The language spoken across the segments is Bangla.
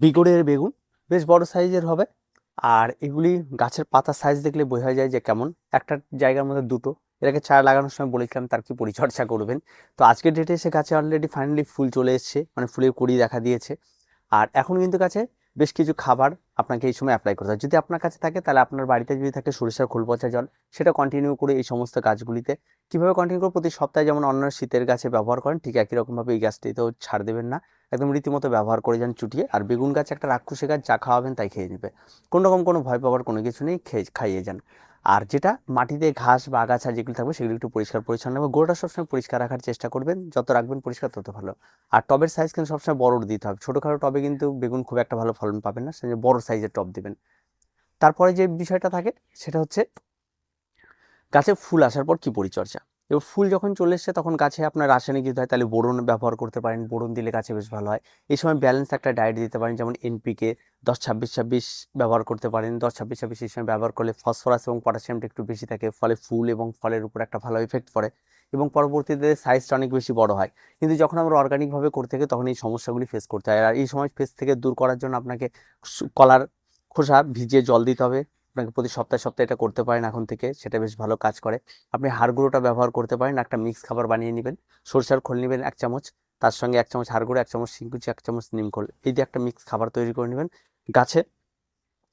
বিগড়ের বেগুন বেশ বড় সাইজের হবে। আর এগুলি গাছের পাতার সাইজ দেখলে বোঝা যায় যে কেমন। একটা জায়গার মধ্যে দুটো। এটাকে চারা লাগানোর সময় বলেছিলাম তার কি পরিচর্যা করবেন। তো আজকের ডেটে এসে গাছে অলরেডি ফাইনালি ফুল চলে এসছে, মানে ফুলের কুঁড়ি দেখা দিয়েছে। আর এখন কিন্তু গাছে বেশ কিছু খাবার আপনাকে এই সময় অ্যাপ্লাই করতে হবে। যদি আপনার কাছে থাকে তাহলে আপনার বাড়িতে যদি থাকে সরিষার খোল পচা জল, সেটা কন্টিনিউ করে এই সমস্ত গাছগুলিতে। কীভাবে কন্টিনিউ করে প্রতি সপ্তাহে যেমন অন্যান্য শীতের গাছে ব্যবহার করেন ঠিক একই রকমভাবে এই গাছটিতেও ছাড় দেবেন না, একদম রীতিমতো ব্যবহার করে যান চুটিয়ে। আর বেগুন গাছ একটা রাক্ষসী গাছ, যা খাওয়াবেন তাই খেয়ে নেবে, কোনো রকম কোনো ভয় পাওয়ার কোনো কিছু নেই, খাইয়ে যান। আর যেটা মাটিতে ঘাস বা আগাছা যেগুলো থাকবে সেগুলো একটু পরিষ্কার পরিচ্ছন্ন এবং গোড়াটা সবসময় পরিষ্কার রাখার চেষ্টা করবেন, যত রাখবেন পরিষ্কার তত ভালো। আর টবের সাইজ কিন্তু সবসময় বড় দিতে হবে, ছোটোখাটো টবে কিন্তু বেগুন খুব একটা ভালো ফলন পাবেন না, সেই বড় সাইজের টব দেবেন। তারপরে যে বিষয়টা থাকে সেটা হচ্ছে গাছে ফুল আসার পর কি পরিচর্যা। এবার ফুল যখন চলে এসছে তখন গাছে আপনার রাসায়নিক দিতে হয়, তাহলে বোরন ব্যবহার করতে পারেন, বোরন দিলে গাছে বেশ ভালো হয়। এই সময় ব্যালেন্স একটা ডায়েট দিতে পারেন, যেমন এনপিকে 10-26-26 ব্যবহার করতে পারেন। 10-26-26 এই সময় ব্যবহার করলে ফসফরাস এবং পটাশিয়ামটা একটু বেশি থাকে, ফলে ফুল এবং ফলের উপর একটা ভালো ইফেক্ট পড়ে এবং পরবর্তীতে সাইজটা অনেক বেশি বড় হয়। কিন্তু যখন আমরা অর্গানিকভাবে করতে থাকি তখন এই সমস্যাগুলি ফেস করতে হয়। আর এই সময় ফেস থেকে দূর করার জন্য আপনাকে কলার খোসা ভিজিয়ে জল দিতে হবে। আপনাকে প্রতি সপ্তাহে সপ্তাহে এটা করতে পারেন এখন থেকে, সেটা বেশ ভালো কাজ করে। আপনি হাড় গুঁড়োটা ব্যবহার করতে পারেন, একটা মিক্স খাবার বানিয়ে নেবেন। সরষের খোল নেবেন 1 চামচ, তার সঙ্গে 1 চামচ হাড় গুঁড়ো, 1 চামচ শিংকুচি, 1 চামচ নিমখোল, এই দিয়ে একটা মিক্স খাবার তৈরি করে নেবেন। গাছে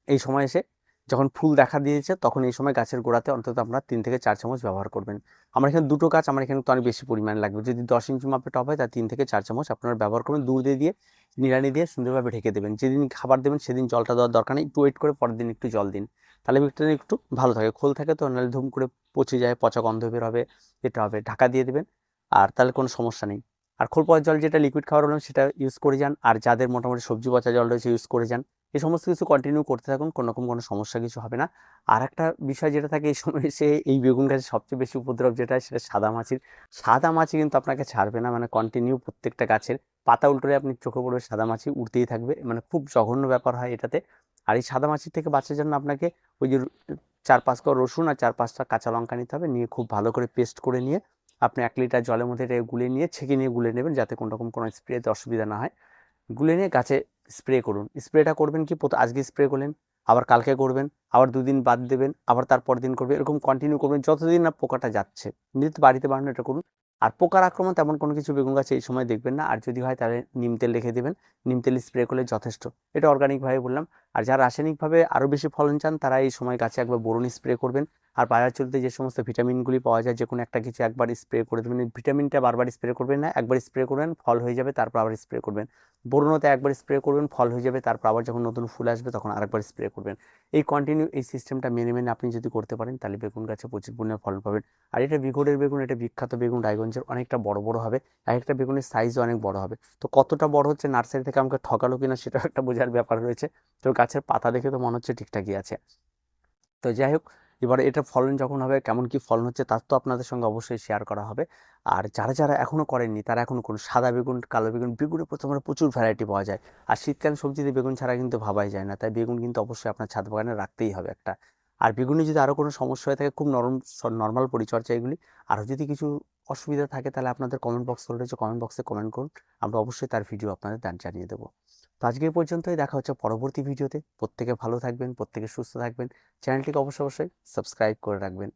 এই সময় এসে যখন ফুল দেখা দিয়েছে তখন এই সময় গাছের গোড়াতে অন্তত আপনার 3 থেকে 4 চামচ ব্যবহার করবেন। আমার এখানে দুটো গাছ, আমার এখানে তো অনেক বেশি পরিমাণে লাগবে। যদি 10 ইঞ্চি মাপে টব হয় তার 3 থেকে 4 চামচ আপনারা ব্যবহার করবেন। দূর দিয়ে নিড়ানি দিয়ে সুন্দরভাবে ঢেকে দেবেন। যেদিন খাবার দেবেন সেদিন জলটা দেওয়ার দরকার নেই, একটু ওয়েট করে পরের দিন একটু জল দিন, তাহলে এটা একটু ভালো থাকে। খোল থাকে তো, নাহলে ধুম করে পচে যায়, পচা গন্ধ বের হবে, এটা হবে। ঢাকা দিয়ে দেবেন, আর তাহলে কোনো সমস্যা নেই। আর খোল পচা জল যেটা লিকুইড খাবার হলো সেটা ইউজ করে যান। আর যাদের মোটামুটি সবজি পচা জল রয়েছে ইউজ করে যান। এই সমস্ত কিছু কন্টিনিউ করতে থাকুন, কোনো রকম কোনো সমস্যা কিছু হবে না। আর একটা বিষয় যেটা থাকে এই সময় এসে, এই বেগুন গাছের সবচেয়ে বেশি উপদ্রব যেটা হয় সেটা সাদা মাছির। সাদা মাছি কিন্তু আপনাকে ছাড়বে না, মানে কন্টিনিউ প্রত্যেকটা গাছের পাতা উল্টোলে আপনি চোখে পড়বে সাদা মাছি উড়তেই থাকবে, মানে খুব জঘন্য ব্যাপার হয় এটাতে। আর এই সাদা মাছির থেকে বাঁচার জন্য আপনাকে ওই যে 4-5 কোয়া রসুন আর 4-5টা কাঁচা লঙ্কা নিতে হবে, নিয়ে খুব ভালো করে পেস্ট করে নিয়ে আপনি 1 লিটার জলের মধ্যে এটা গুলে নিয়ে ছেঁকে নিয়ে গুলে নেবেন, যাতে কোনো রকম কোনো স্প্রেতে অসুবিধা না হয়। গুলে নিয়ে গাছে স্প্রে করুন। স্প্রেটা করবেন কি, আজকে স্প্রে করলেন, আবার কালকে করবেন, আবার 2 দিন বাদ দেবেন, আবার তারপর দিন করবেন, এরকম কন্টিনিউ করবেন যতদিন না পোকাটা যাচ্ছে। নিজে বাড়িতে বানানো এটা করুন। আর পোকার আক্রমণ তেমন কোনো কিছু বেগুন গাছে এই সময় দেখবেন না। আর যদি হয় তাহলে নিম তেল রেখে দেবেন, নিম তেল স্প্রে করলে যথেষ্ট। এটা অর্গানিকভাবে বললাম। আর যারা রাসায়নিকভাবে আরও বেশি ফলন চান তারা এই সময় গাছে একবার বোরন স্প্রে করবেন। আর বাজার চলতে যে সমস্ত ভিটামিনগুলি পাওয়া যায়, যে কোনো একটা কিছু একবার স্প্রে করে দেবেন। ভিটামিনটা বারবার স্প্রে করবেন না, একবার স্প্রে করবেন, ফল হয়ে যাবে, তারপর আবার স্প্রে করবেন। বোরনতে একবার স্প্রে করবেন, ফল হয়ে যাবে, তারপর আবার যখন নতুন ফুল আসবে তখন আরেকবার স্প্রে করবেন। এই কন্টিনিউ এই সিস্টেমটা মেনে মেনে আপনি যদি করতে পারেন তাহলে বেগুন গাছে প্রচুর পরিমাণে ফলন পাবেন। আর এটা বিঘটের বেগুন, এটা বিখ্যাত বেগুন, রায়গঞ্জের, অনেকটা বড় বড় হবে। এক একটা বেগুনের সাইজও অনেক বড় হবে। তো কতটা বড় হচ্ছে নার্সারি থেকে আমাকে ঠকালো কিনা সেটাও একটা বোঝার ব্যাপার রয়েছে। তো গাছের পাতা দেখে তো মনে হচ্ছে ঠিকঠাকই আছে। তো যাই হোক, এবারে এটা ফলন যখন হবে, কেমন কি ফলন হচ্ছে তার তো আপনাদের সঙ্গে অবশ্যই শেয়ার করা হবে। আর যারা এখনো করেননি তারা এখনো করুন। সাদা বেগুন, কালো বেগুন, বেগুনের প্রথমে প্রচুর ভ্যারাইটি পাওয়া যায়। আর শীতকালীন সবজিতে বেগুন ছাড়া কিন্তু ভাবাই যায় না, তাই বেগুন কিন্তু অবশ্যই আপনার ছাদ বাগানে রাখতেই হবে একটা। আর বেগুনে যদি আরও কোনো সমস্যা হয়ে থাকে, খুব নর্মাল পরিচর্যা এগুলি। আরও যদি কিছু অসুবিধা থাকে তাহলে আপনাদের কমেন্ট বক্স রয়েছে, কমেন্ট বক্সে কমেন্ট করুন, আমরা অবশ্যই তার ভিডিও আপনাদের জানিয়ে দেবো। তো আজকে এই পর্যন্তই, দেখা হচ্ছে পরবর্তী ভিডিওতে। প্রত্যেকে ভালো থাকবেন, প্রত্যেকে সুস্থ থাকবেন। চ্যানেলটিকে অবশ্যই সাবস্ক্রাইব করে রাখবেন।